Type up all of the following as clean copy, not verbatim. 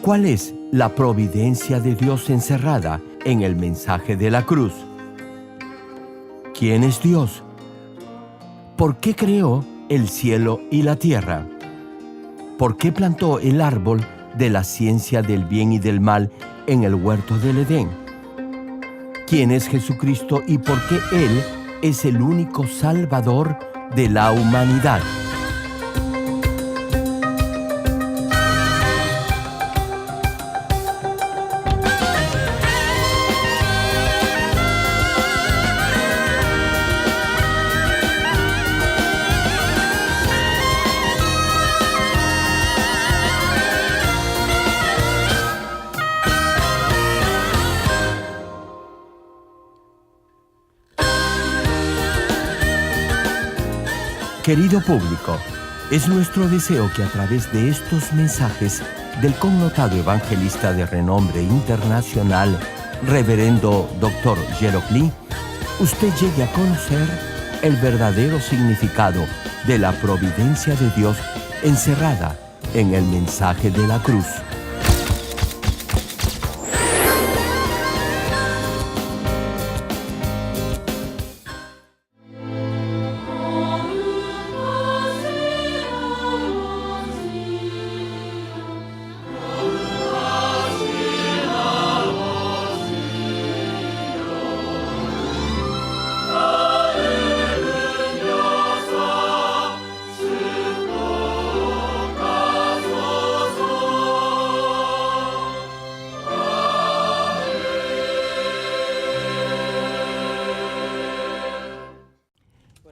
¿Cuál es la providencia de Dios encerrada en el mensaje de la cruz? ¿Quién es Dios? ¿Por qué creó el cielo y la tierra? ¿Por qué plantó el árbol de la ciencia del bien y del mal en el huerto del Edén? ¿Quién es Jesucristo y por qué Él es el único Salvador de la humanidad? Querido público, es nuestro deseo que a través de estos mensajes del connotado evangelista de renombre internacional, Reverendo Dr. Gerald Lee, usted llegue a conocer el verdadero significado de la providencia de Dios encerrada en el mensaje de la cruz.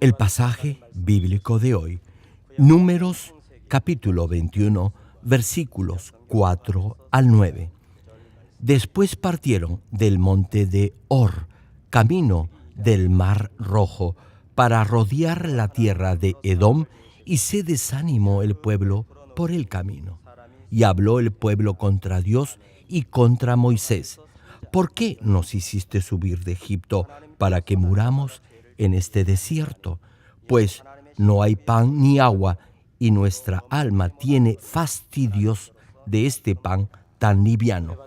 El pasaje bíblico de hoy, Números capítulo 21, versículos 4 al 9. Después partieron del monte de Hor, camino del Mar Rojo, para rodear la tierra de Edom, y se desanimó el pueblo por el camino. Y habló el pueblo contra Dios y contra Moisés. ¿Por qué nos hiciste subir de Egipto para que muramos en este desierto? Pues no hay pan ni agua, y nuestra alma tiene fastidios de este pan tan liviano.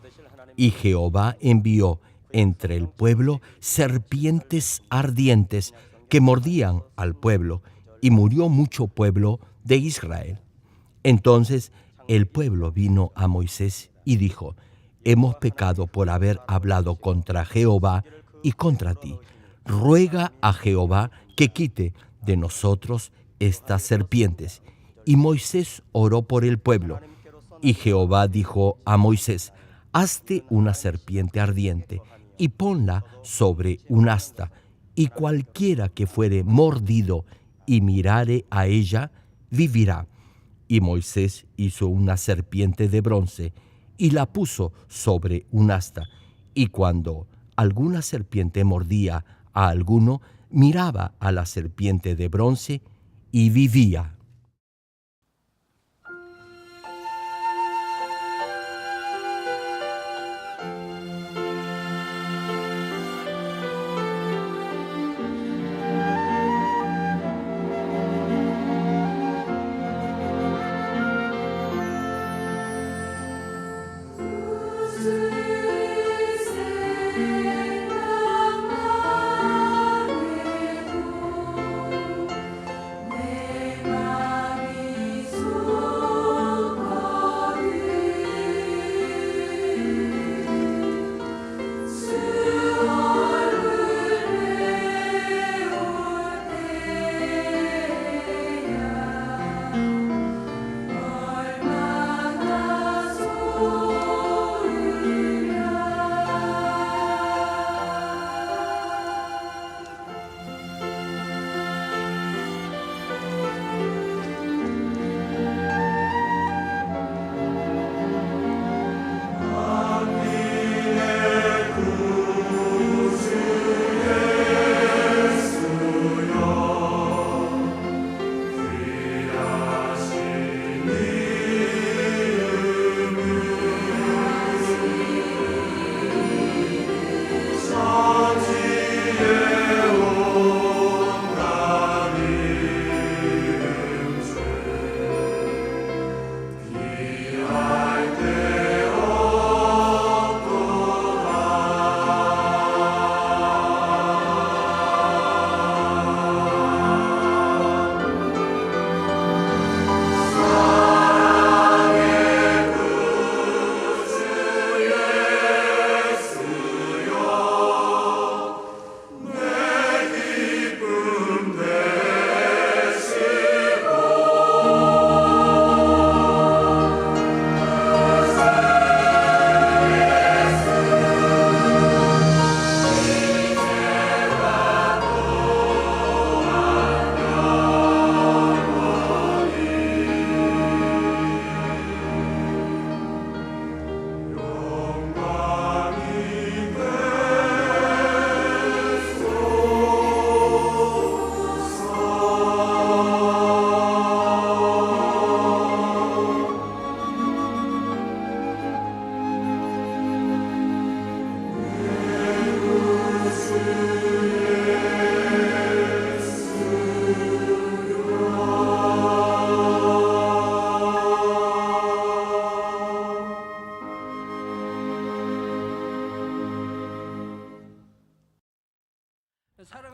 Y Jehová envió entre el pueblo serpientes ardientes que mordían al pueblo, y murió mucho pueblo de Israel. Entonces el pueblo vino a Moisés y dijo: hemos pecado por haber hablado contra Jehová y contra ti. Ruega a Jehová que quite de nosotros estas serpientes. Y Moisés oró por el pueblo. Y Jehová dijo a Moisés: hazte una serpiente ardiente y ponla sobre un asta, y cualquiera que fuere mordido y mirare a ella, vivirá. Y Moisés hizo una serpiente de bronce y la puso sobre un asta, y cuando alguna serpiente mordía a alguno, miraba a la serpiente de bronce y vivía.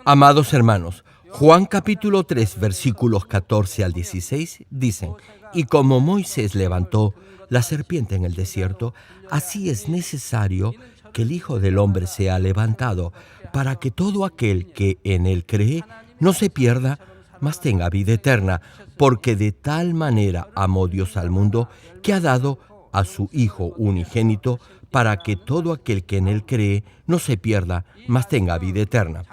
Amados hermanos, Juan capítulo 3, versículos 14 al 16 dicen: y como Moisés levantó la serpiente en el desierto, así es necesario que el Hijo del Hombre sea levantado, para que todo aquel que en él cree no se pierda, mas tenga vida eterna, porque de tal manera amó Dios al mundo, que ha dado a su Hijo unigénito, para que todo aquel que en él cree no se pierda, mas tenga vida eterna.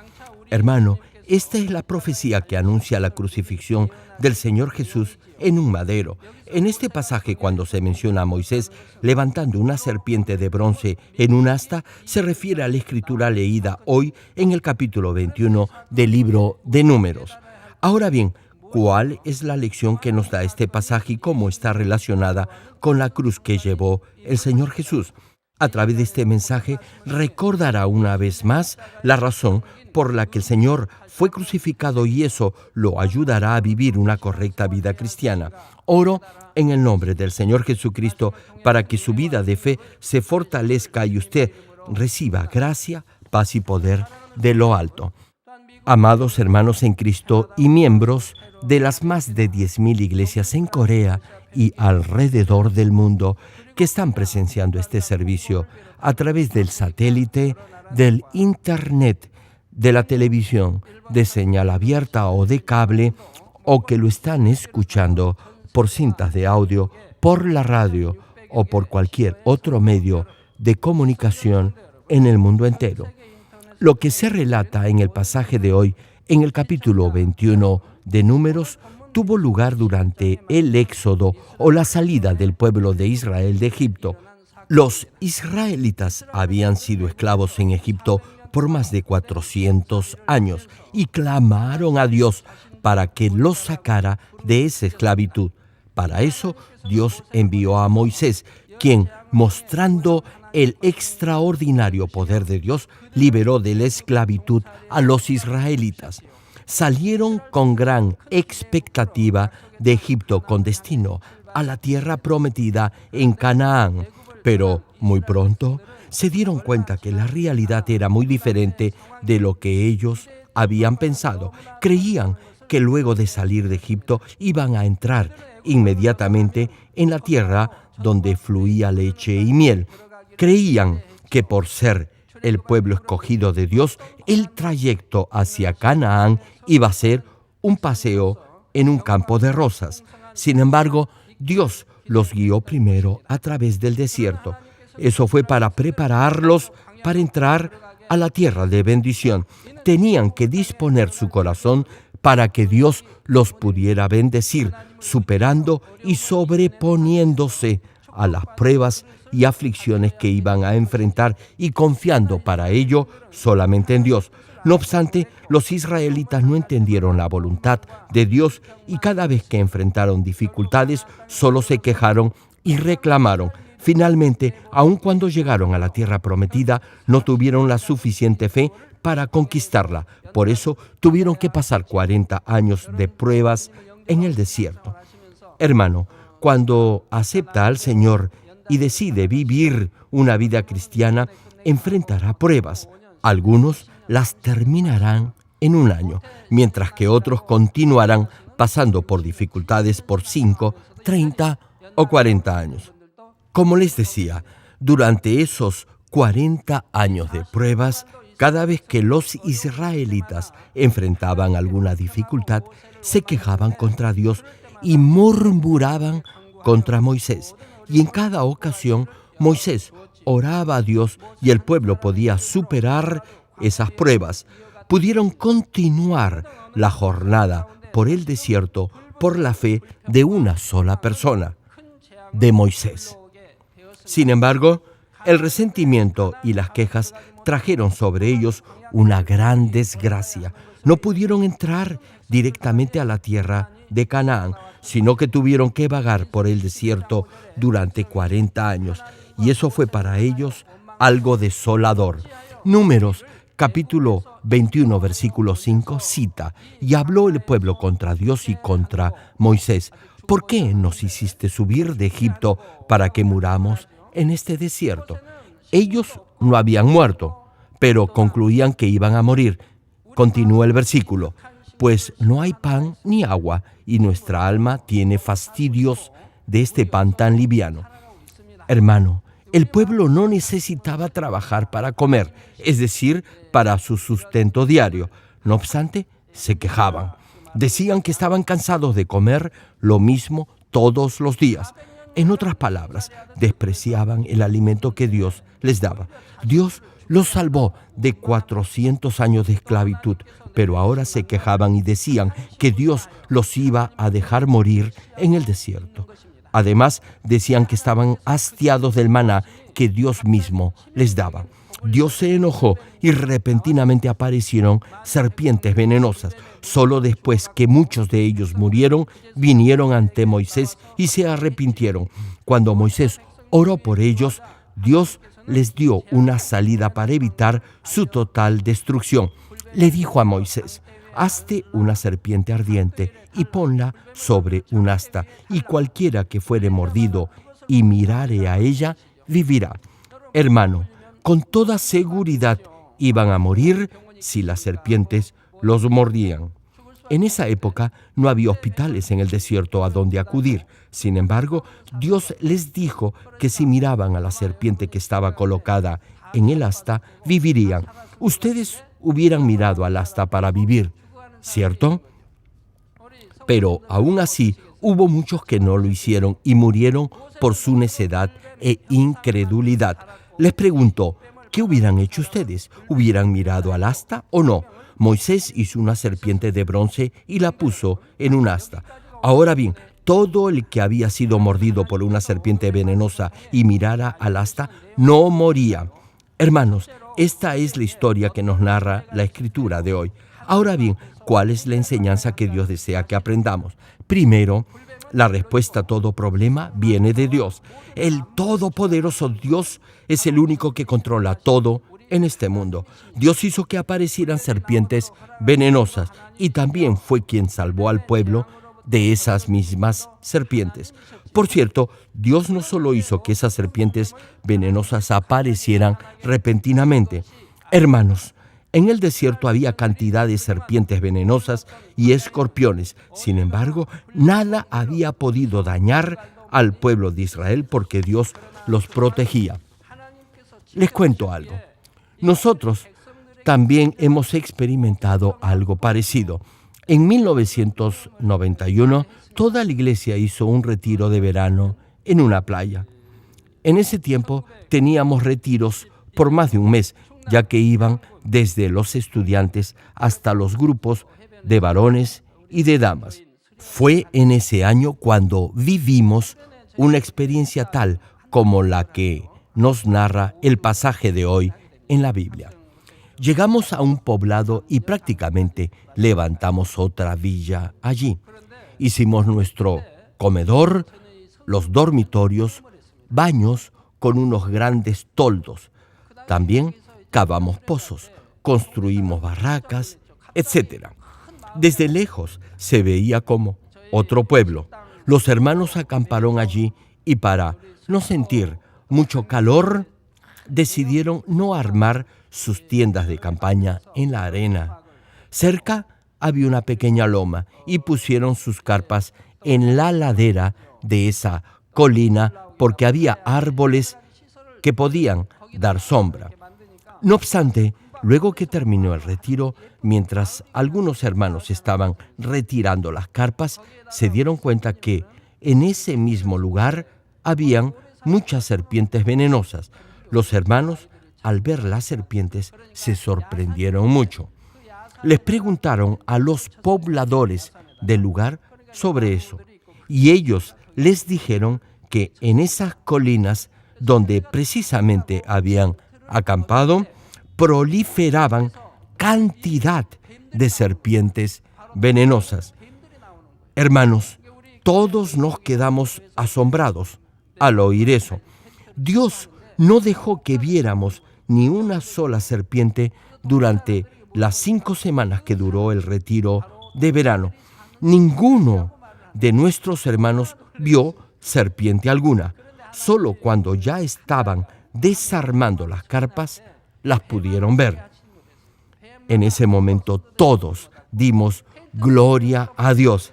Hermano, esta es la profecía que anuncia la crucifixión del Señor Jesús en un madero. En este pasaje, cuando se menciona a Moisés levantando una serpiente de bronce en un asta, se refiere a la escritura leída hoy en el capítulo 21 del libro de Números. Ahora bien, ¿cuál es la lección que nos da este pasaje y cómo está relacionada con la cruz que llevó el Señor Jesús? A través de este mensaje recordará una vez más la razón por la que el Señor fue crucificado, y eso lo ayudará a vivir una correcta vida cristiana. Oro en el nombre del Señor Jesucristo para que su vida de fe se fortalezca y usted reciba gracia, paz y poder de lo alto. Amados hermanos en Cristo y miembros de las más de 10.000 iglesias en Corea y alrededor del mundo que están presenciando este servicio a través del satélite, del internet, de la televisión, de señal abierta o de cable, o que lo están escuchando por cintas de audio, por la radio o por cualquier otro medio de comunicación en el mundo entero. Lo que se relata en el pasaje de hoy, en el capítulo 21 de Números, tuvo lugar durante el éxodo o la salida del pueblo de Israel de Egipto. Los israelitas habían sido esclavos en Egipto por más de 400 años y clamaron a Dios para que los sacara de esa esclavitud. Para eso, Dios envió a Moisés, quien, mostrando el extraordinario poder de Dios, liberó de la esclavitud a los israelitas. Salieron con gran expectativa de Egipto con destino a la tierra prometida en Canaán, pero muy pronto se dieron cuenta que la realidad era muy diferente de lo que ellos habían pensado. Creían que luego de salir de Egipto iban a entrar inmediatamente en la tierra donde fluía leche y miel. Creían que por ser el pueblo escogido de Dios, el trayecto hacia Canaán iba a ser un paseo en un campo de rosas. Sin embargo, Dios los guió primero a través del desierto. Eso fue para prepararlos para entrar a la tierra de bendición. Tenían que disponer su corazón para que Dios los pudiera bendecir, superando y sobreponiéndose a las pruebas y aflicciones que iban a enfrentar y confiando para ello solamente en Dios. No obstante, los israelitas no entendieron la voluntad de Dios y cada vez que enfrentaron dificultades solo se quejaron y reclamaron. Finalmente, aun cuando llegaron a la tierra prometida, no tuvieron la suficiente fe para conquistarla. Por eso tuvieron que pasar 40 años de pruebas en el desierto. Hermano, cuando acepta al Señor y decide vivir una vida cristiana, enfrentará pruebas. Algunos las terminarán en un año, mientras que otros continuarán pasando por dificultades por 5, 30 o 40 años. Como les decía, durante esos 40 años de pruebas, cada vez que los israelitas enfrentaban alguna dificultad, se quejaban contra Dios y murmuraban contra Moisés. Y en cada ocasión, Moisés oraba a Dios y el pueblo podía superar esas pruebas. Pudieron continuar la jornada por el desierto por la fe de una sola persona, de Moisés. Sin embargo, el resentimiento y las quejas trajeron sobre ellos una gran desgracia. No pudieron entrar directamente a la tierra de Canaán, sino que tuvieron que vagar por el desierto durante 40 años. Y eso fue para ellos algo desolador. Números, capítulo 21, versículo 5, cita: y habló el pueblo contra Dios y contra Moisés. ¿Por qué nos hiciste subir de Egipto para que muramos en este desierto? Ellos no habían muerto, pero concluían que iban a morir. Continúa el versículo. Pues no hay pan ni agua, y nuestra alma tiene fastidios de este pan tan liviano. Hermano, el pueblo no necesitaba trabajar para comer, es decir, para su sustento diario. No obstante, se quejaban. Decían que estaban cansados de comer lo mismo todos los días. En otras palabras, despreciaban el alimento que Dios les daba. Dios los salvó de 400 años de esclavitud, pero ahora se quejaban y decían que Dios los iba a dejar morir en el desierto. Además, decían que estaban hastiados del maná que Dios mismo les daba. Dios se enojó y repentinamente aparecieron serpientes venenosas. Solo después que muchos de ellos murieron, vinieron ante Moisés y se arrepintieron. Cuando Moisés oró por ellos, Dios les dio una salida para evitar su total destrucción. Le dijo a Moisés: hazte una serpiente ardiente y ponla sobre un asta, y cualquiera que fuere mordido y mirare a ella, vivirá. Hermano, con toda seguridad iban a morir si las serpientes los mordían. En esa época no había hospitales en el desierto a donde acudir. Sin embargo, Dios les dijo que si miraban a la serpiente que estaba colocada en el asta, vivirían. Ustedes hubieran mirado al asta para vivir, ¿cierto? Pero aún así, hubo muchos que no lo hicieron y murieron por su necedad e incredulidad. Les preguntó: ¿qué hubieran hecho ustedes? ¿Hubieran mirado al asta o no? Moisés hizo una serpiente de bronce y la puso en un asta. Ahora bien, todo el que había sido mordido por una serpiente venenosa y mirara al asta no moría. Hermanos, esta es la historia que nos narra la Escritura de hoy. Ahora bien, ¿cuál es la enseñanza que Dios desea que aprendamos? Primero, la respuesta a todo problema viene de Dios. El todopoderoso Dios es el único que controla todo en este mundo. Dios hizo que aparecieran serpientes venenosas y también fue quien salvó al pueblo de esas mismas serpientes. Por cierto, Dios no solo hizo que esas serpientes venenosas aparecieran repentinamente. Hermanos, en el desierto había cantidad de serpientes venenosas y escorpiones. Sin embargo, nada había podido dañar al pueblo de Israel porque Dios los protegía. Les cuento algo. Nosotros también hemos experimentado algo parecido. En 1991, toda la iglesia hizo un retiro de verano en una playa. En ese tiempo teníamos retiros por más de un mes, ya que iban desde los estudiantes hasta los grupos de varones y de damas. Fue en ese año cuando vivimos una experiencia tal como la que nos narra el pasaje de hoy en la Biblia. Llegamos a un poblado y prácticamente levantamos otra villa allí. Hicimos nuestro comedor, los dormitorios, baños con unos grandes toldos. También cavamos pozos, construimos barracas, etc. Desde lejos se veía como otro pueblo. Los hermanos acamparon allí y para no sentir mucho calor, decidieron no armar sus tiendas de campaña en la arena. Cerca había una pequeña loma y pusieron sus carpas en la ladera de esa colina porque había árboles que podían dar sombra. No obstante, luego que terminó el retiro, mientras algunos hermanos estaban retirando las carpas, se dieron cuenta que en ese mismo lugar habían muchas serpientes venenosas. Los hermanos, al ver las serpientes, se sorprendieron mucho. Les preguntaron a los pobladores del lugar sobre eso, y ellos les dijeron que en esas colinas donde precisamente habían acampado, proliferaban cantidad de serpientes venenosas. Hermanos, todos nos quedamos asombrados al oír eso. Dios no dejó que viéramos ni una sola serpiente durante las 5 semanas que duró el retiro de verano. Ninguno de nuestros hermanos vio serpiente alguna. Solo cuando ya estaban desarmando las carpas, las pudieron ver. En ese momento todos dimos gloria a Dios.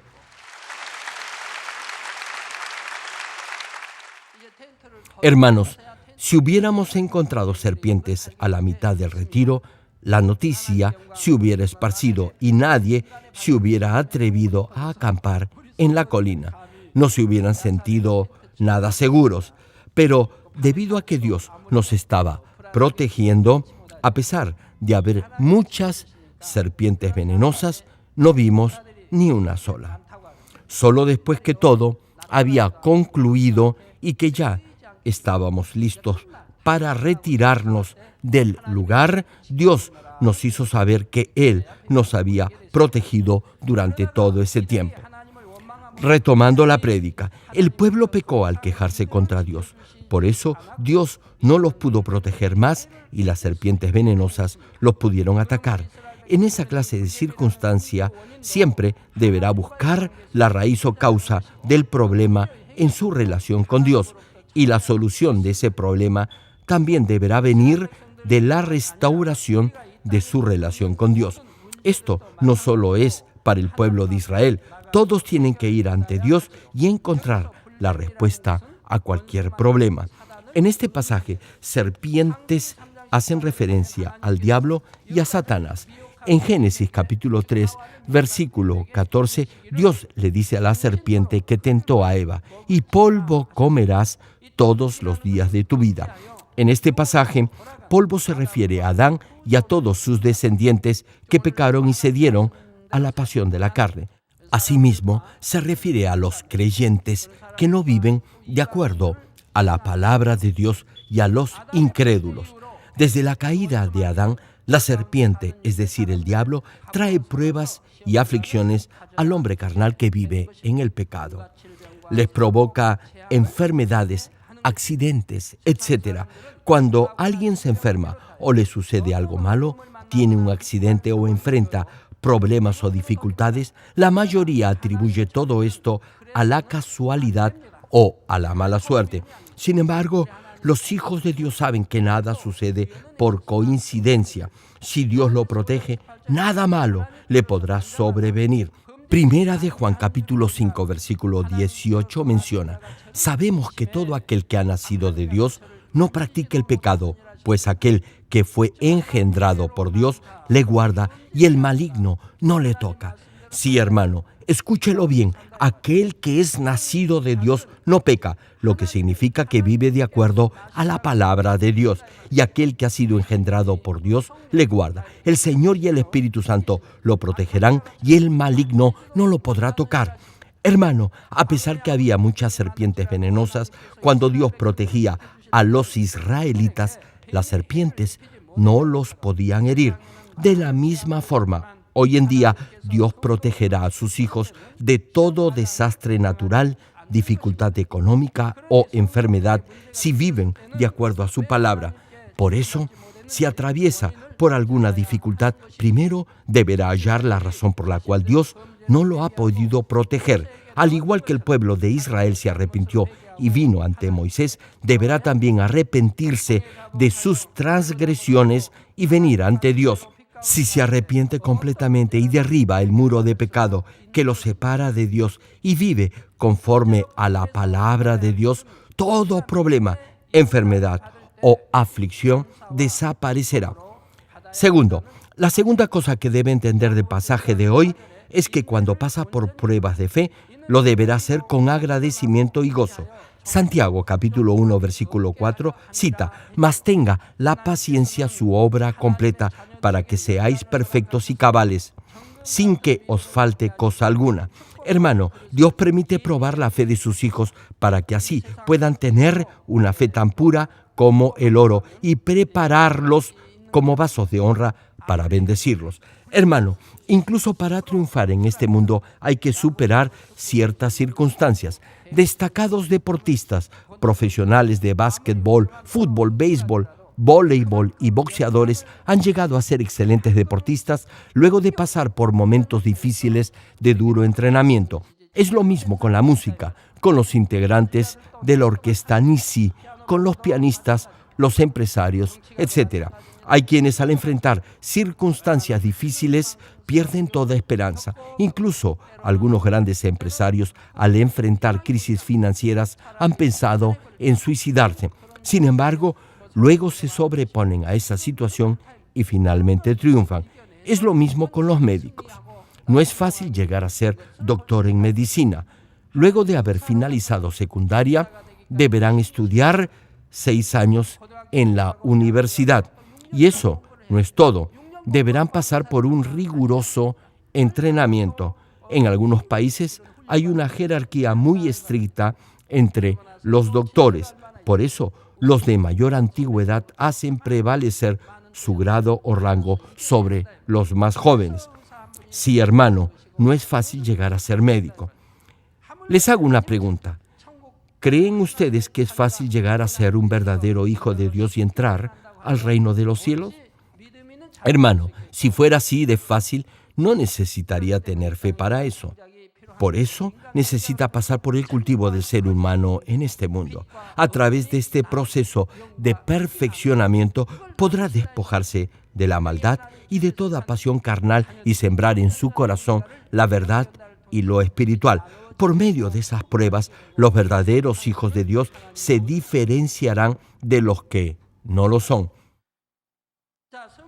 Hermanos, si hubiéramos encontrado serpientes a la mitad del retiro, la noticia se hubiera esparcido y nadie se hubiera atrevido a acampar en la colina. No se hubieran sentido nada seguros, pero debido a que Dios nos estaba protegiendo, a pesar de haber muchas serpientes venenosas, no vimos ni una sola. Solo después que todo había concluido y que ya estábamos listos para retirarnos del lugar, Dios nos hizo saber que Él nos había protegido durante todo ese tiempo. Retomando la prédica, el pueblo pecó al quejarse contra Dios. Por eso Dios no los pudo proteger más y las serpientes venenosas los pudieron atacar. En esa clase de circunstancia, siempre deberá buscar la raíz o causa del problema en su relación con Dios, y la solución de ese problema también deberá venir de la restauración de su relación con Dios. Esto no solo es para el pueblo de Israel, todos tienen que ir ante Dios y encontrar la respuesta a cualquier problema. En este pasaje, serpientes hacen referencia al diablo y a Satanás. En Génesis capítulo 3, versículo 14, Dios le dice a la serpiente que tentó a Eva: y polvo comerás todos los días de tu vida. En este pasaje, polvo se refiere a Adán y a todos sus descendientes que pecaron y cedieron a la pasión de la carne. Asimismo, se refiere a los creyentes que no viven de acuerdo a la palabra de Dios y a los incrédulos. Desde la caída de Adán, la serpiente, es decir, el diablo, trae pruebas y aflicciones al hombre carnal que vive en el pecado. Les provoca enfermedades, accidentes, etc. Cuando alguien se enferma o le sucede algo malo, tiene un accidente o enfrenta problemas o dificultades, la mayoría atribuye todo esto a la casualidad o a la mala suerte. Sin embargo, los hijos de Dios saben que nada sucede por coincidencia. Si Dios lo protege, nada malo le podrá sobrevenir. Primera de Juan capítulo 5 versículo 18 menciona: sabemos que todo aquel que ha nacido de Dios no practica el pecado, pues aquel que fue engendrado por Dios le guarda y el maligno no le toca. Sí, hermano, escúchelo bien, aquel que es nacido de Dios no peca, lo que significa que vive de acuerdo a la palabra de Dios, y aquel que ha sido engendrado por Dios le guarda. El Señor y el Espíritu Santo lo protegerán y el maligno no lo podrá tocar. Hermano, a pesar que había muchas serpientes venenosas, cuando Dios protegía a los israelitas, las serpientes no los podían herir. De la misma forma, hoy en día Dios protegerá a sus hijos de todo desastre natural, dificultad económica o enfermedad si viven de acuerdo a su palabra. Por eso, si atraviesa por alguna dificultad, primero deberá hallar la razón por la cual Dios no lo ha podido proteger. Al igual que el pueblo de Israel se arrepintió y vino ante Moisés, deberá también arrepentirse de sus transgresiones y venir ante Dios. Si se arrepiente completamente y derriba el muro de pecado que lo separa de Dios y vive conforme a la palabra de Dios, todo problema, enfermedad o aflicción desaparecerá. Segundo, la segunda cosa que debe entender del pasaje de hoy es que cuando pasa por pruebas de fe, lo deberá hacer con agradecimiento y gozo. Santiago capítulo 1 versículo 4 cita: mas tenga la paciencia su obra completa, para que seáis perfectos y cabales, sin que os falte cosa alguna. Hermano, Dios permite probar la fe de sus hijos para que así puedan tener una fe tan pura como el oro y prepararlos como vasos de honra para bendecirlos. Hermano, incluso para triunfar en este mundo hay que superar ciertas circunstancias. Destacados deportistas, profesionales de básquetbol, fútbol, béisbol, voleibol y boxeadores han llegado a ser excelentes deportistas luego de pasar por momentos difíciles de duro entrenamiento. Es lo mismo con la música, con los integrantes de la orquesta Nisi, con los pianistas, los empresarios, etc. Hay quienes al enfrentar circunstancias difíciles pierden toda esperanza. Incluso algunos grandes empresarios al enfrentar crisis financieras han pensado en suicidarse. Sin embargo, luego se sobreponen a esa situación y finalmente triunfan. Es lo mismo con los médicos. No es fácil llegar a ser doctor en medicina. Luego de haber finalizado secundaria, deberán estudiar 6 años en la universidad. Y eso no es todo. Deberán pasar por un riguroso entrenamiento. En algunos países hay una jerarquía muy estricta entre los doctores. Por eso, los de mayor antigüedad hacen prevalecer su grado o rango sobre los más jóvenes. Sí, hermano, no es fácil llegar a ser médico. Les hago una pregunta. ¿Creen ustedes que es fácil llegar a ser un verdadero hijo de Dios y entrar al reino de los cielos? Hermano, si fuera así de fácil, no necesitaría tener fe para eso. Por eso necesita pasar por el cultivo del ser humano en este mundo. A través de este proceso de perfeccionamiento podrá despojarse de la maldad y de toda pasión carnal y sembrar en su corazón la verdad y lo espiritual. Por medio de esas pruebas, los verdaderos hijos de Dios se diferenciarán de los que no lo son.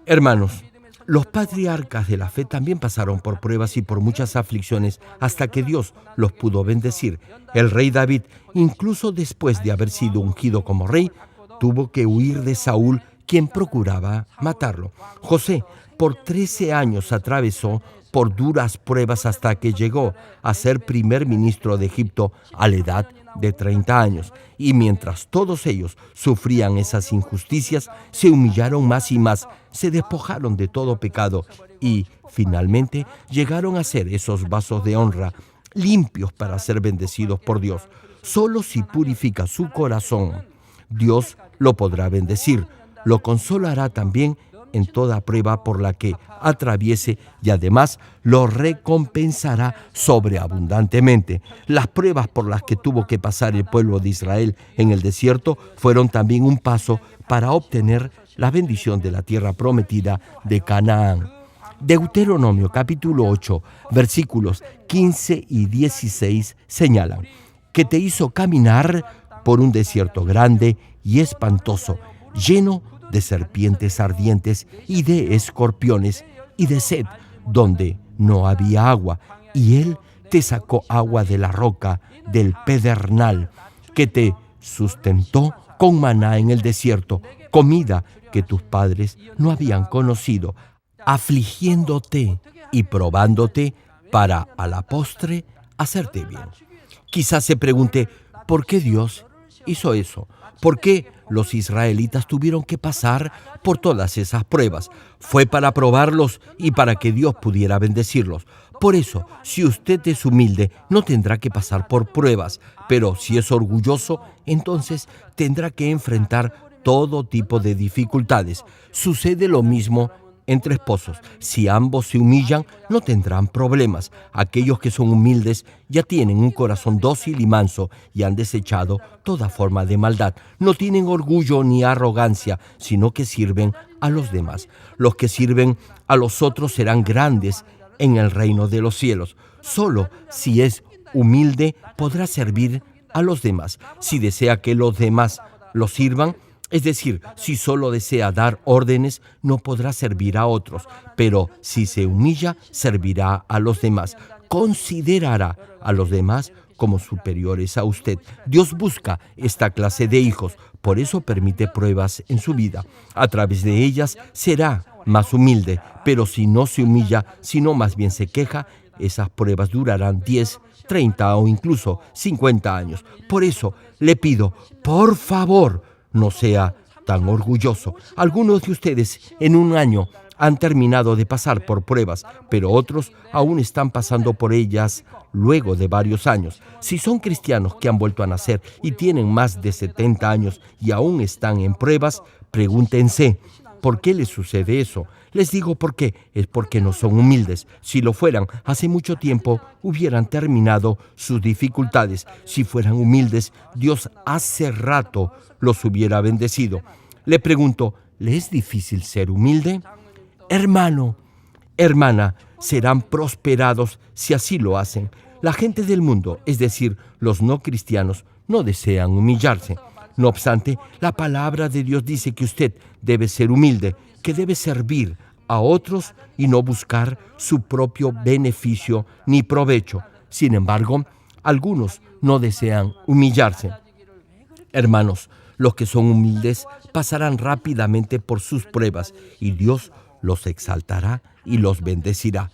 Hermanos, los patriarcas de la fe también pasaron por pruebas y por muchas aflicciones hasta que Dios los pudo bendecir. El rey David, incluso después de haber sido ungido como rey, tuvo que huir de Saúl, quien procuraba matarlo. José, por 13 años atravesó por duras pruebas hasta que llegó a ser primer ministro de Egipto a la edad de 30 años. Y mientras todos ellos sufrían esas injusticias, se humillaron más y más, se despojaron de todo pecado y, finalmente, llegaron a ser esos vasos de honra, limpios para ser bendecidos por Dios. Solo si purifica su corazón, Dios lo podrá bendecir, lo consolará también en toda prueba por la que atraviese y además lo recompensará sobreabundantemente. Las pruebas por las que tuvo que pasar el pueblo de Israel en el desierto fueron también un paso para obtener la bendición de la tierra prometida de Canaán. Deuteronomio capítulo 8, versículos 15 y 16 señalan que te hizo caminar por un desierto grande y espantoso, lleno de serpientes ardientes y de escorpiones y de sed, donde no había agua, y Él te sacó agua de la roca, del pedernal, que te sustentó con maná en el desierto, comida que tus padres no habían conocido, afligiéndote y probándote para a la postre hacerte bien. Quizás se pregunte, ¿por qué Dios hizo eso? ¿Por qué los israelitas tuvieron que pasar por todas esas pruebas? Fue para probarlos y para que Dios pudiera bendecirlos. Por eso, si usted es humilde, no tendrá que pasar por pruebas, pero si es orgulloso, entonces tendrá que enfrentar todo tipo de dificultades. Sucede lo mismo entre esposos. Si ambos se humillan, no tendrán problemas. Aquellos que son humildes ya tienen un corazón dócil y manso y han desechado toda forma de maldad. No tienen orgullo ni arrogancia, sino que sirven a los demás. Los que sirven a los otros serán grandes en el reino de los cielos. Solo si es humilde podrá servir a los demás. Si desea que los demás lo sirvan, es decir, si solo desea dar órdenes, no podrá servir a otros, pero si se humilla, servirá a los demás. Considerará a los demás como superiores a usted. Dios busca esta clase de hijos, por eso permite pruebas en su vida. A través de ellas será más humilde, pero si no se humilla, sino más bien se queja, esas pruebas durarán 10, 30 o incluso 50 años. Por eso le pido, por favor, no sea tan orgulloso. Algunos de ustedes en un año han terminado de pasar por pruebas, pero otros aún están pasando por ellas luego de varios años. Si son cristianos que han vuelto a nacer y tienen más de 70 años y aún están en pruebas, pregúntense, ¿por qué les sucede eso? Les digo por qué, es porque no son humildes. Si lo fueran, hace mucho tiempo hubieran terminado sus dificultades. Si fueran humildes, Dios hace rato los hubiera bendecido. Le pregunto, ¿le es difícil ser humilde? Hermano, hermana, serán prosperados si así lo hacen. La gente del mundo, es decir, los no cristianos, no desean humillarse. No obstante, la palabra de Dios dice que usted debe ser humilde, que debe servir a otros y no buscar su propio beneficio ni provecho. Sin embargo, algunos no desean humillarse. Hermanos, los que son humildes pasarán rápidamente por sus pruebas y Dios los exaltará y los bendecirá.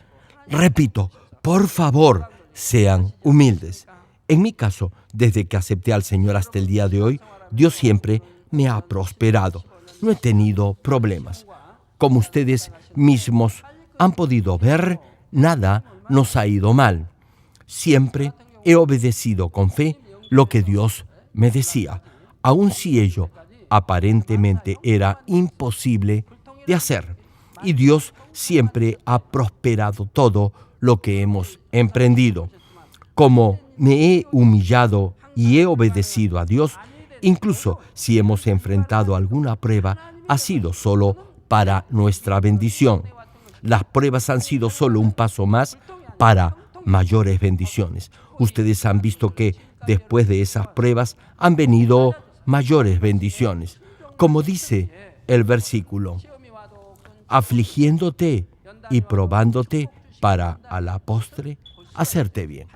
Repito, por favor, sean humildes. En mi caso, desde que acepté al Señor hasta el día de hoy, Dios siempre me ha prosperado. No he tenido problemas. Como ustedes mismos han podido ver, nada nos ha ido mal. Siempre he obedecido con fe lo que Dios me decía, aun si ello aparentemente era imposible de hacer. Y Dios siempre ha prosperado todo lo que hemos emprendido. Como me he humillado y he obedecido a Dios, incluso si hemos enfrentado alguna prueba, ha sido solo para nuestra bendición. Las pruebas han sido solo un paso más para mayores bendiciones. Ustedes han visto que después de esas pruebas han venido mayores bendiciones. Como dice el versículo, afligiéndote y probándote para a la postre hacerte bien.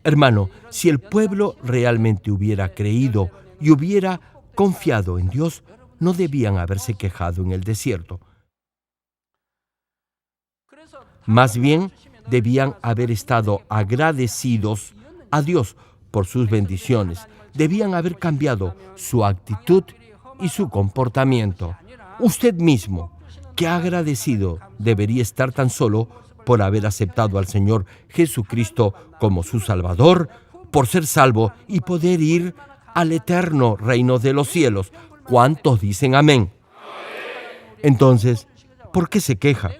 Hermano, si el pueblo realmente hubiera creído y hubiera confiado en Dios, no debían haberse quejado en el desierto. Más bien, debían haber estado agradecidos a Dios por sus bendiciones. Debían haber cambiado su actitud y su comportamiento. Usted mismo, que agradecido, debería estar tan solo por haber aceptado al Señor Jesucristo como su Salvador, por ser salvo y poder ir al eterno reino de los cielos. ¿Cuántos dicen amén? Entonces, ¿por qué se queja?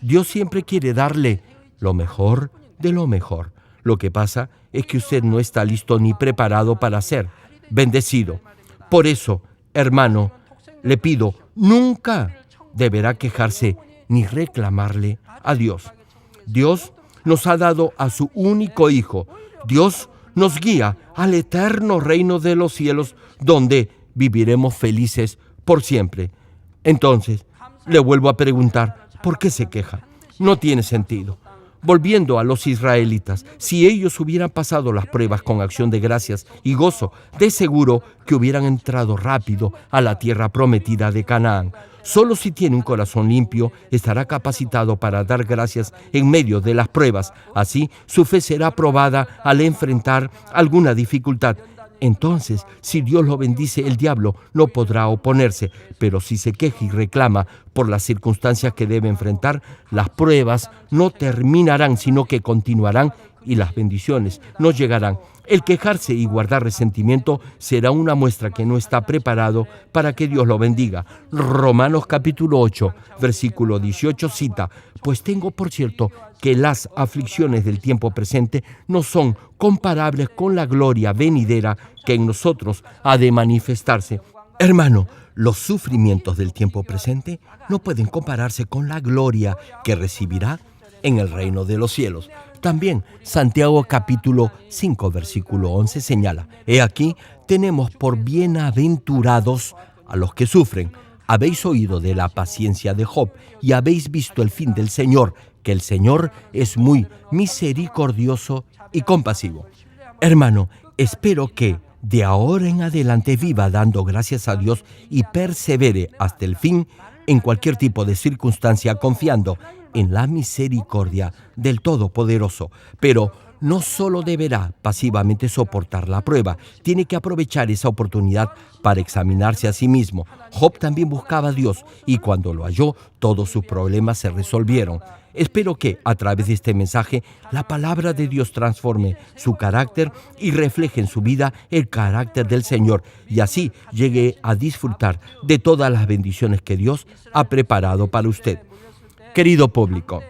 Dios siempre quiere darle lo mejor de lo mejor. Lo que pasa es que usted no está listo ni preparado para ser bendecido. Por eso, hermano, le pido, nunca deberá quejarse ni reclamarle a Dios. Dios nos ha dado a su único Hijo. Dios nos guía al eterno reino de los cielos, donde viviremos felices por siempre. Entonces, le vuelvo a preguntar, ¿por qué se queja? No tiene sentido. Volviendo a los israelitas, si ellos hubieran pasado las pruebas con acción de gracias y gozo, de seguro que hubieran entrado rápido a la tierra prometida de Canaán. Solo si tiene un corazón limpio, estará capacitado para dar gracias en medio de las pruebas. Así, su fe será probada al enfrentar alguna dificultad. Entonces, si Dios lo bendice, el diablo no podrá oponerse. Pero si se queja y reclama por las circunstancias que debe enfrentar, las pruebas no terminarán, sino que continuarán y las bendiciones no llegarán. El quejarse y guardar resentimiento será una muestra que no está preparado para que Dios lo bendiga. Romanos capítulo 8, versículo 18 cita, pues tengo por cierto que las aflicciones del tiempo presente no son comparables con la gloria venidera que en nosotros ha de manifestarse. Hermano, los sufrimientos del tiempo presente no pueden compararse con la gloria que recibirá en el reino de los cielos. También Santiago capítulo 5 versículo 11 señala, he aquí tenemos por bienaventurados a los que sufren. Habéis oído de la paciencia de Job y habéis visto el fin del Señor, que el Señor es muy misericordioso y compasivo. Hermano, espero que de ahora en adelante viva dando gracias a Dios y persevere hasta el fin en cualquier tipo de circunstancia, confiando en la misericordia del Todopoderoso. Pero no solo deberá pasivamente soportar la prueba, tiene que aprovechar esa oportunidad para examinarse a sí mismo. Job también buscaba a Dios y cuando lo halló, todos sus problemas se resolvieron. Espero que a través de este mensaje la palabra de Dios transforme su carácter y refleje en su vida el carácter del Señor y así llegue a disfrutar de todas las bendiciones que Dios ha preparado para usted. Querido público,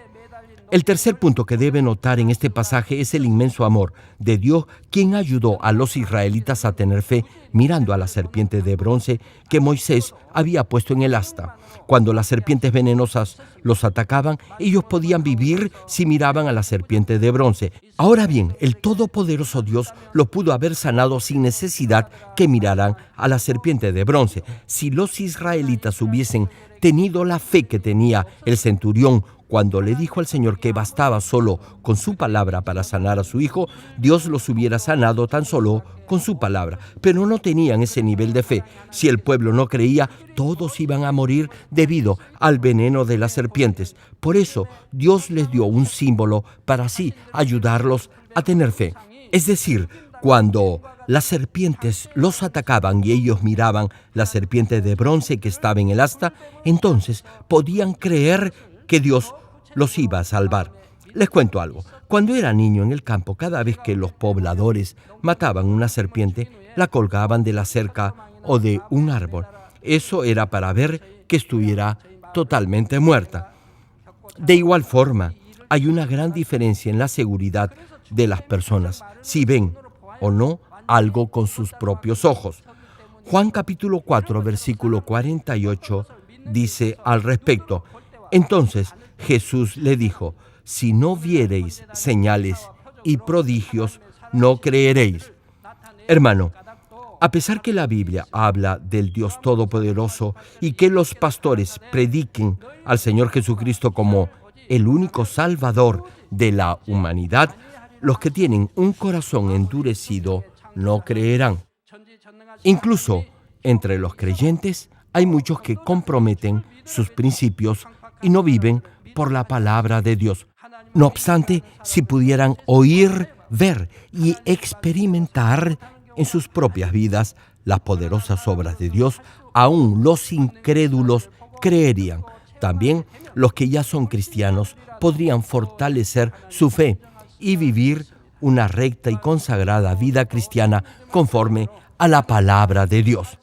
El tercer punto que debe notar en este pasaje es el inmenso amor de Dios, quien ayudó a los israelitas a tener fe mirando a la serpiente de bronce que Moisés había puesto en el asta. Cuando las serpientes venenosas los atacaban, ellos podían vivir si miraban a la serpiente de bronce. Ahora bien, el todopoderoso Dios los pudo haber sanado sin necesidad que miraran a la serpiente de bronce. Si los israelitas hubiesen tenido la fe que tenía el centurión cuando le dijo al Señor que bastaba solo con su palabra para sanar a su hijo, Dios los hubiera sanado tan solo con su palabra. Pero no tenían ese nivel de fe. Si el pueblo no creía, todos iban a morir debido al veneno de las serpientes. Por eso, Dios les dio un símbolo para así ayudarlos a tener fe. Es decir, cuando las serpientes los atacaban y ellos miraban la serpiente de bronce que estaba en el asta, entonces podían creer que Dios los iba a salvar. Les cuento algo. Cuando era niño en el campo, cada vez que los pobladores mataban una serpiente, la colgaban de la cerca o de un árbol. Eso era para ver que estuviera totalmente muerta. De igual forma, hay una gran diferencia en la seguridad de las personas, si ven o no algo con sus propios ojos. Juan capítulo 4, versículo 48 dice al respecto: entonces Jesús le dijo: si no viereis señales y prodigios, no creeréis. Hermano, a pesar que la Biblia habla del Dios Todopoderoso y que los pastores prediquen al Señor Jesucristo como el único Salvador de la humanidad, los que tienen un corazón endurecido no creerán. Incluso entre los creyentes hay muchos que comprometen sus principios y no viven por la palabra de Dios. No obstante, si pudieran oír, ver y experimentar en sus propias vidas las poderosas obras de Dios, aún los incrédulos creerían. También los que ya son cristianos podrían fortalecer su fe y vivir una recta y consagrada vida cristiana conforme a la palabra de Dios.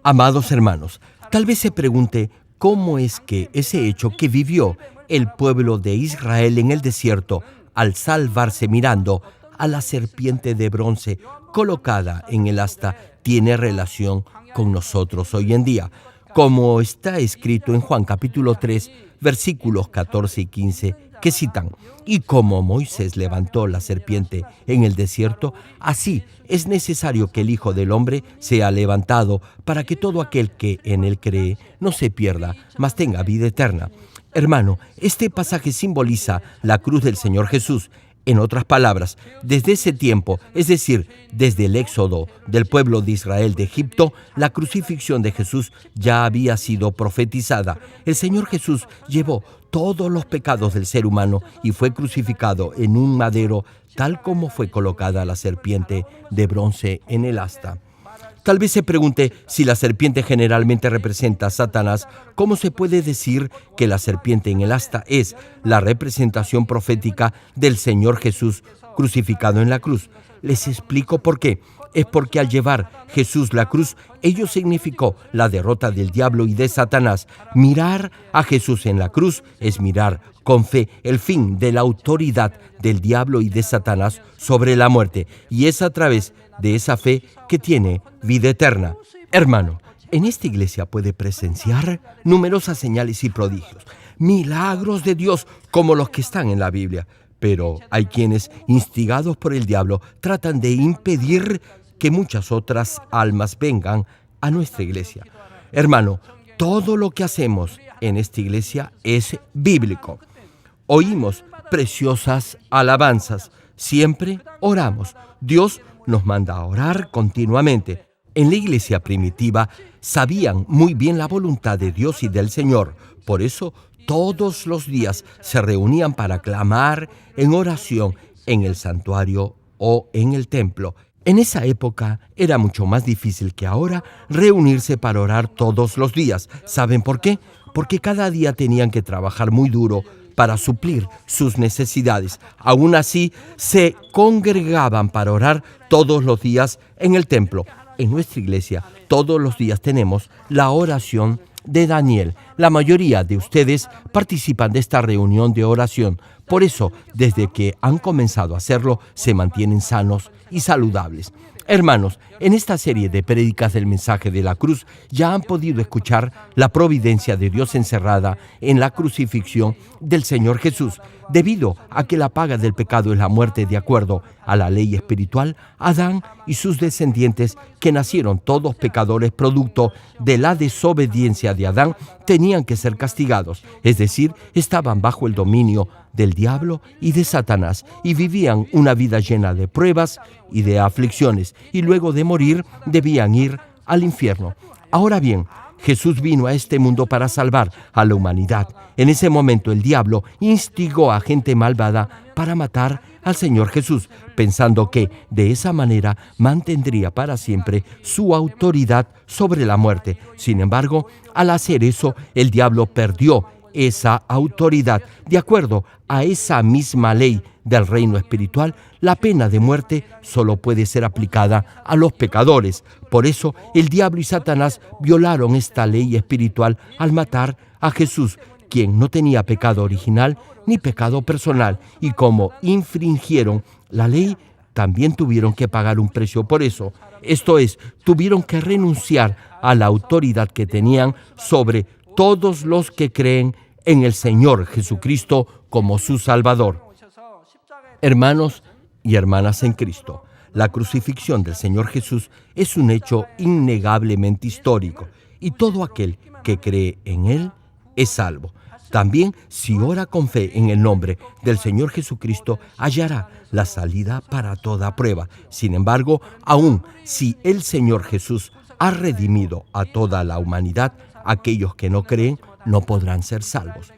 Amados hermanos, tal vez se pregunte cómo es que ese hecho que vivió el pueblo de Israel en el desierto al salvarse mirando a la serpiente de bronce colocada en el asta tiene relación con nosotros hoy en día. Como está escrito en Juan capítulo 3, versículos 14 y 15, que citan: y como Moisés levantó la serpiente en el desierto, así es necesario que el Hijo del Hombre sea levantado, para que todo aquel que en él cree no se pierda, mas tenga vida eterna. Hermano, este pasaje simboliza la cruz del Señor Jesús. En otras palabras, desde ese tiempo, es decir, desde el éxodo del pueblo de Israel de Egipto, la crucifixión de Jesús ya había sido profetizada. El Señor Jesús llevó todos los pecados del ser humano y fue crucificado en un madero, tal como fue colocada la serpiente de bronce en el asta. Tal vez se pregunte, si la serpiente generalmente representa a Satanás, ¿cómo se puede decir que la serpiente en el asta es la representación profética del Señor Jesús crucificado en la cruz? Les explico por qué. Es porque al llevar Jesús la cruz, ello significó la derrota del diablo y de Satanás. Mirar a Jesús en la cruz es mirar con fe el fin de la autoridad del diablo y de Satanás sobre la muerte, y es a través de esa fe que tiene vida eterna. Hermano, en esta iglesia puede presenciar numerosas señales y prodigios, milagros de Dios como los que están en la Biblia. Pero hay quienes, instigados por el diablo, tratan de impedir que muchas otras almas vengan a nuestra iglesia. Hermano, todo lo que hacemos en esta iglesia es bíblico. Oímos preciosas alabanzas, siempre oramos. Dios nos manda a orar continuamente. En la iglesia primitiva sabían muy bien la voluntad de Dios y del Señor. Por eso, todos los días se reunían para clamar en oración en el santuario o en el templo. En esa época era mucho más difícil que ahora reunirse para orar todos los días. ¿Saben por qué? Porque cada día tenían que trabajar muy duro para suplir sus necesidades. Aún así, se congregaban para orar todos los días en el templo. En nuestra iglesia, todos los días tenemos la oración de Daniel. La mayoría de ustedes participan de esta reunión de oración. Por eso, desde que han comenzado a hacerlo, se mantienen sanos y saludables. Hermanos, en esta serie de prédicas del mensaje de la cruz ya han podido escuchar la providencia de Dios encerrada en la crucifixión del Señor Jesús. Debido a que la paga del pecado es la muerte de acuerdo a la ley espiritual, Adán y sus descendientes, que nacieron todos pecadores producto de la desobediencia de Adán, tenían que ser castigados, es decir, estaban bajo el dominio del diablo y de Satanás y vivían una vida llena de pruebas y de aflicciones, y luego de morir debían ir al infierno. Ahora bien, Jesús vino a este mundo para salvar a la humanidad. En ese momento el diablo instigó a gente malvada para matar al Señor Jesús, pensando que de esa manera mantendría para siempre su autoridad sobre la muerte. Sin embargo, al hacer eso, el diablo perdió esa autoridad. De acuerdo a esa misma ley del reino espiritual, la pena de muerte solo puede ser aplicada a los pecadores. Por eso, el diablo y Satanás violaron esta ley espiritual al matar a Jesús, quien no tenía pecado original ni pecado personal, y como infringieron la ley, también tuvieron que pagar un precio por eso. Esto es, tuvieron que renunciar a la autoridad que tenían sobre todos los que creen en el Señor Jesucristo como su Salvador. Hermanos y hermanas en Cristo, la crucifixión del Señor Jesús es un hecho innegablemente histórico, y todo aquel que cree en Él es salvo. También, si ora con fe en el nombre del Señor Jesucristo, hallará la salida para toda prueba. Sin embargo, aun si el Señor Jesús ha redimido a toda la humanidad, aquellos que no creen no podrán ser salvos.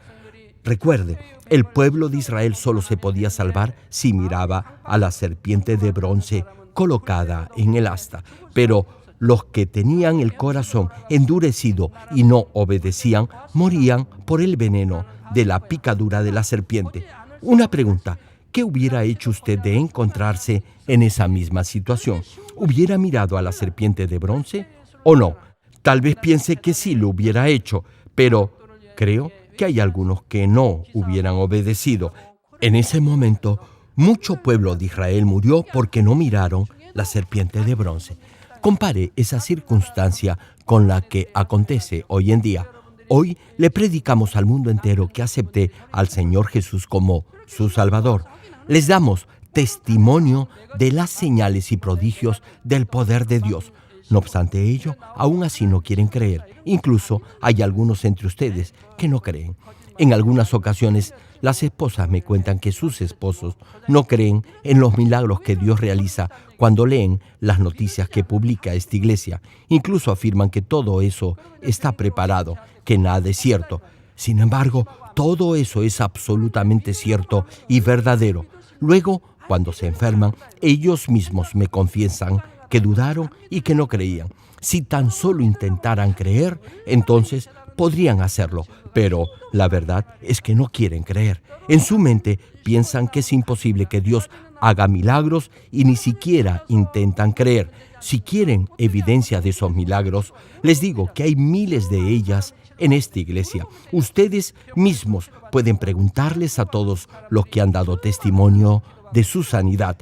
Recuerde, el pueblo de Israel solo se podía salvar si miraba a la serpiente de bronce colocada en el asta, pero los que tenían el corazón endurecido y no obedecían, morían por el veneno de la picadura de la serpiente. Una pregunta: ¿qué hubiera hecho usted de encontrarse en esa misma situación? ¿Hubiera mirado a la serpiente de bronce o no? Tal vez piense que sí lo hubiera hecho, pero creo que hay algunos que no hubieran obedecido. En ese momento, mucho pueblo de Israel murió porque no miraron la serpiente de bronce. Compare esa circunstancia con la que acontece hoy en día. Hoy le predicamos al mundo entero que acepte al Señor Jesús como su Salvador. Les damos testimonio de las señales y prodigios del poder de Dios. No obstante ello, aún así no quieren creer. Incluso hay algunos entre ustedes que no creen. En algunas ocasiones, las esposas me cuentan que sus esposos no creen en los milagros que Dios realiza cuando leen las noticias que publica esta iglesia. Incluso afirman que todo eso está preparado, que nada es cierto. Sin embargo, todo eso es absolutamente cierto y verdadero. Luego, cuando se enferman, ellos mismos me confiesan que dudaron y que no creían. Si tan solo intentaran creer, entonces podrían hacerlo, pero la verdad es que no quieren creer. En su mente piensan que es imposible que Dios haga milagros y ni siquiera intentan creer. Si quieren evidencia de esos milagros, les digo que hay miles de ellas en esta iglesia. Ustedes mismos pueden preguntarles a todos los que han dado testimonio de su sanidad,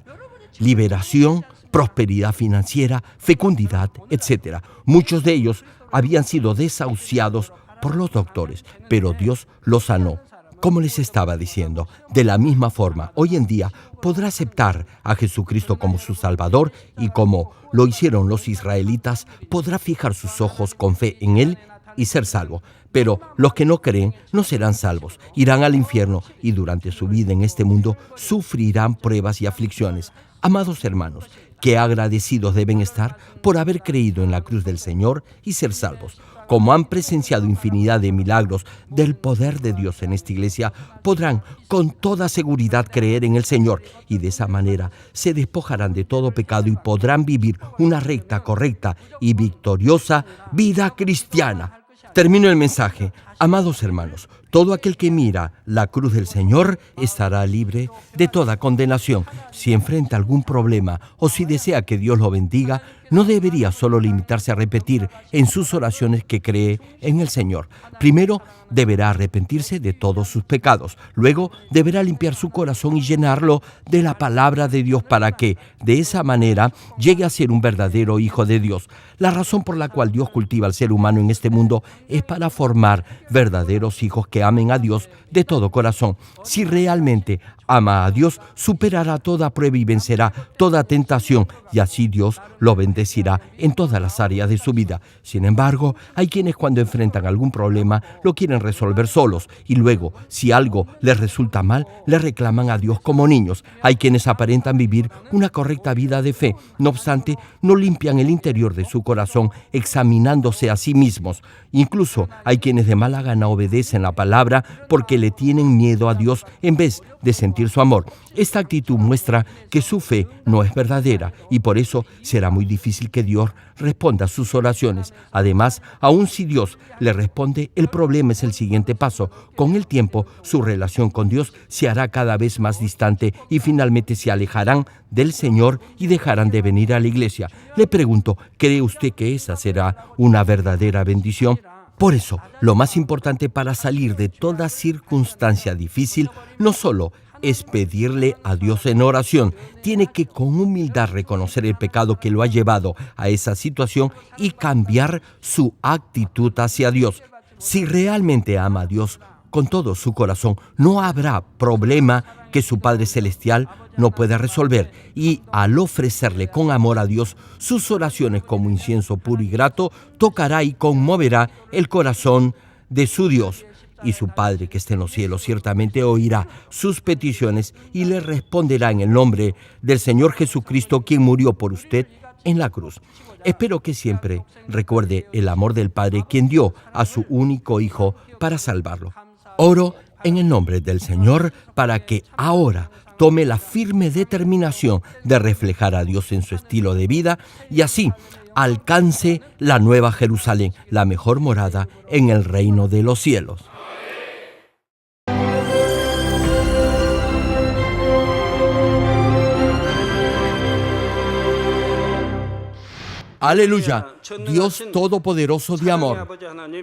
liberación, prosperidad financiera, fecundidad, etc. Muchos de ellos habían sido desahuciados por los doctores, pero Dios los sanó. Como les estaba diciendo, de la misma forma, hoy en día podrá aceptar a Jesucristo como su Salvador y como lo hicieron los israelitas, podrá fijar sus ojos con fe en Él y ser salvo. Pero los que no creen no serán salvos, irán al infierno y durante su vida en este mundo sufrirán pruebas y aflicciones. Amados hermanos, qué agradecidos deben estar por haber creído en la cruz del Señor y ser salvos. Como han presenciado infinidad de milagros del poder de Dios en esta iglesia, podrán con toda seguridad creer en el Señor y de esa manera se despojarán de todo pecado y podrán vivir una recta, correcta y victoriosa vida cristiana. Termino el mensaje. Amados hermanos, Todo aquel que mira la cruz del Señor estará libre de toda condenación. Si enfrenta algún problema o si desea que Dios lo bendiga, no debería solo limitarse a repetir en sus oraciones que cree en el Señor. Primero, deberá arrepentirse de todos sus pecados. Luego, deberá limpiar su corazón y llenarlo de la palabra de Dios para que, de esa manera, llegue a ser un verdadero hijo de Dios. La razón por la cual Dios cultiva al ser humano en este mundo es para formar verdaderos hijos que amen a Dios de todo corazón. Si realmente ama a Dios, superará toda prueba y vencerá toda tentación, y así Dios lo bendecirá en todas las áreas de su vida. Sin embargo, hay quienes cuando enfrentan algún problema lo quieren resolver solos y luego, si algo les resulta mal, le reclaman a Dios como niños. Hay quienes aparentan vivir una correcta vida de fe, no obstante, no limpian el interior de su corazón examinándose a sí mismos. Incluso hay quienes de mala gana obedecen la palabra porque le tienen miedo a Dios en vez de sentir su amor. Esta actitud muestra que su fe no es verdadera y por eso será muy difícil que Dios responda a sus oraciones. Además, aun si Dios le responde, el problema es el siguiente paso. Con el tiempo, su relación con Dios se hará cada vez más distante y finalmente se alejarán del Señor y dejarán de venir a la iglesia. Le pregunto, ¿cree usted que esa será una verdadera bendición? Por eso, lo más importante para salir de toda circunstancia difícil no solo es pedirle a Dios en oración, tiene que con humildad reconocer el pecado que lo ha llevado a esa situación y cambiar su actitud hacia Dios. Si realmente ama a Dios con todo su corazón, no habrá problema que su Padre Celestial no pueda resolver, y al ofrecerle con amor a Dios sus oraciones como incienso puro y grato, tocará y conmoverá el corazón de su Dios. Y su Padre que está en los cielos ciertamente oirá sus peticiones y le responderá en el nombre del Señor Jesucristo, quien murió por usted en la cruz. Espero que siempre recuerde el amor del Padre, quien dio a su único Hijo para salvarlo. Oro en el nombre del Señor para que ahora tome la firme determinación de reflejar a Dios en su estilo de vida y así alcance la nueva Jerusalén, la mejor morada en el reino de los cielos. Aleluya, Dios Todopoderoso de amor,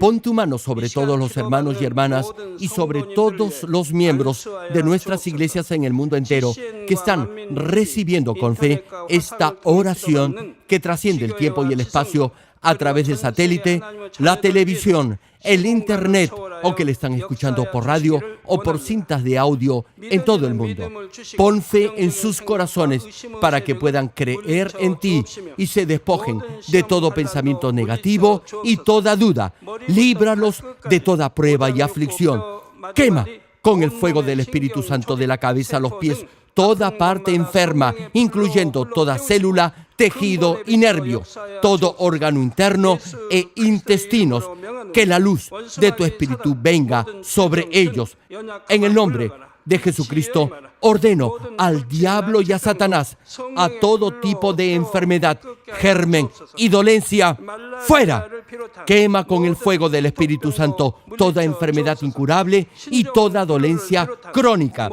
pon tu mano sobre todos los hermanos y hermanas y sobre todos los miembros de nuestras iglesias en el mundo entero que están recibiendo con fe esta oración que trasciende el tiempo y el espacio a través del satélite, la televisión, el internet o que le están escuchando por radio o por cintas de audio en todo el mundo. Pon fe en sus corazones para que puedan creer en ti y se despojen de todo pensamiento negativo y toda duda. Líbralos de toda prueba y aflicción. Quema con el fuego del Espíritu Santo de la cabeza a los pies toda parte enferma, incluyendo toda célula, tejido y nervio, todo órgano interno e intestinos. Que la luz de tu Espíritu venga sobre ellos. En el nombre de Jesucristo, ordeno al diablo y a Satanás, a todo tipo de enfermedad, germen y dolencia, fuera. Quema con el fuego del Espíritu Santo toda enfermedad incurable y toda dolencia crónica.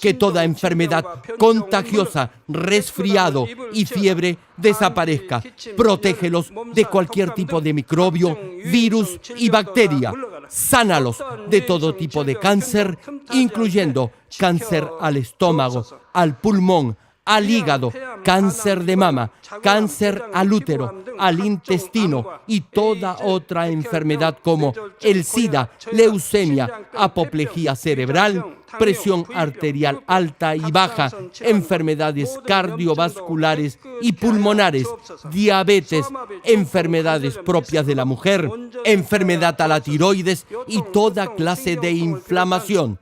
Que toda enfermedad contagiosa, resfriado y fiebre desaparezca. Protégelos de cualquier tipo de microbio, virus y bacteria. Sánalos de todo tipo de cáncer, incluyendo cáncer al estómago, al pulmón, al hígado, cáncer de mama, cáncer al útero, al intestino y toda otra enfermedad como el SIDA, leucemia, apoplejía cerebral, presión arterial alta y baja, enfermedades cardiovasculares y pulmonares, diabetes, enfermedades propias de la mujer, enfermedad a la tiroides y toda clase de inflamación.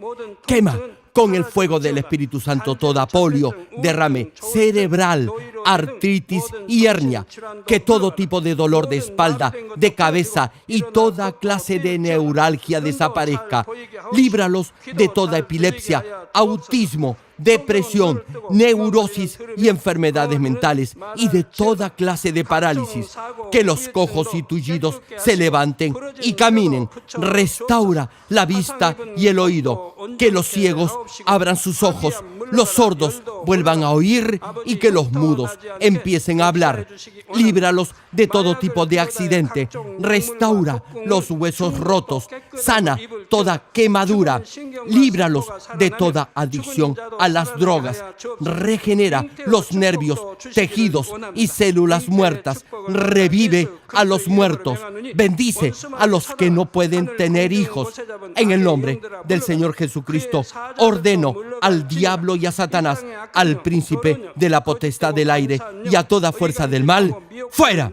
Quema con el fuego del Espíritu Santo toda polio, derrame cerebral, artritis y hernia. Que todo tipo de dolor de espalda, de cabeza y toda clase de neuralgia desaparezca. Líbralos de toda epilepsia, autismo, depresión, neurosis y enfermedades mentales y de toda clase de parálisis. Que los cojos y tullidos se levanten y caminen. Restaura la vista y el oído. Que los ciegos abran sus ojos, los sordos vuelvan a oír y que los mudos empiecen a hablar. Líbralos de todo tipo de accidente. Restaura los huesos rotos. Sana toda quemadura. Líbralos de toda adicción a las drogas. Regenera los nervios, tejidos y células muertas. Revive a los muertos. Bendice a los que no pueden tener hijos. En el nombre del Señor Jesucristo, ordeno al diablo y a Satanás, al príncipe de la potestad del aire y a toda fuerza del mal, ¡fuera!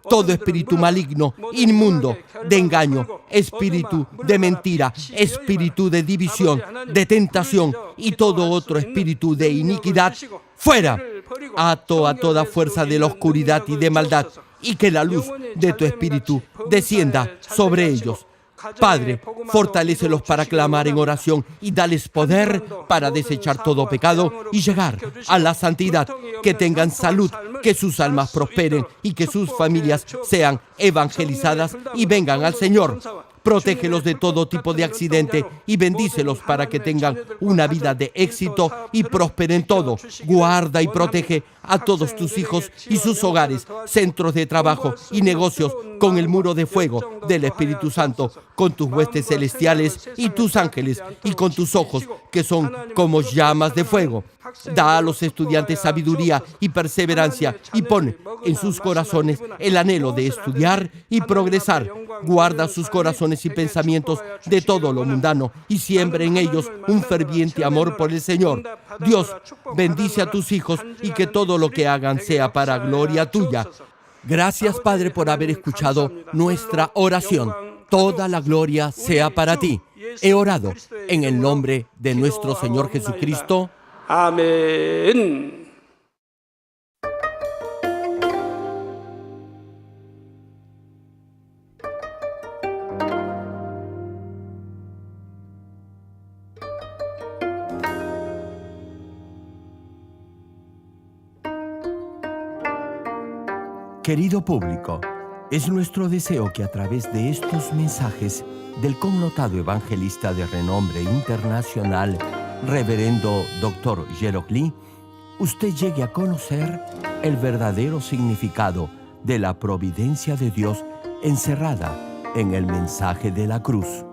Todo espíritu maligno, inmundo, de engaño, espíritu de mentira, espíritu de división, de tentación y todo otro espíritu de iniquidad, ¡fuera! Ato a toda fuerza de la oscuridad y de maldad, y que la luz de tu espíritu descienda sobre ellos. Padre, fortalécelos para clamar en oración y dales poder para desechar todo pecado y llegar a la santidad. Que tengan salud, que sus almas prosperen y que sus familias sean evangelizadas y vengan al Señor. Protégelos de todo tipo de accidente y bendícelos para que tengan una vida de éxito y prosperen todo. Guarda y protege a todos tus hijos y sus hogares, centros de trabajo y negocios con el muro de fuego del Espíritu Santo, con tus huestes celestiales y tus ángeles y con tus ojos que son como llamas de fuego. Da a los estudiantes sabiduría y perseverancia y pone en sus corazones el anhelo de estudiar y progresar. Guarda sus corazones y pensamientos de todo lo mundano y siembra en ellos un ferviente amor por el Señor. Dios, bendice a tus hijos y que todo lo que hagan sea para gloria tuya. Gracias, Padre, por haber escuchado nuestra oración. Toda la gloria sea para ti. He orado en el nombre de nuestro Señor Jesucristo. Amén. Querido público, es nuestro deseo que a través de estos mensajes del connotado evangelista de renombre internacional, Reverendo Dr. Gerald Lee, usted llegue a conocer el verdadero significado de la providencia de Dios encerrada en el mensaje de la cruz.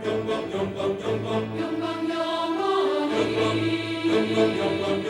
영광 영원히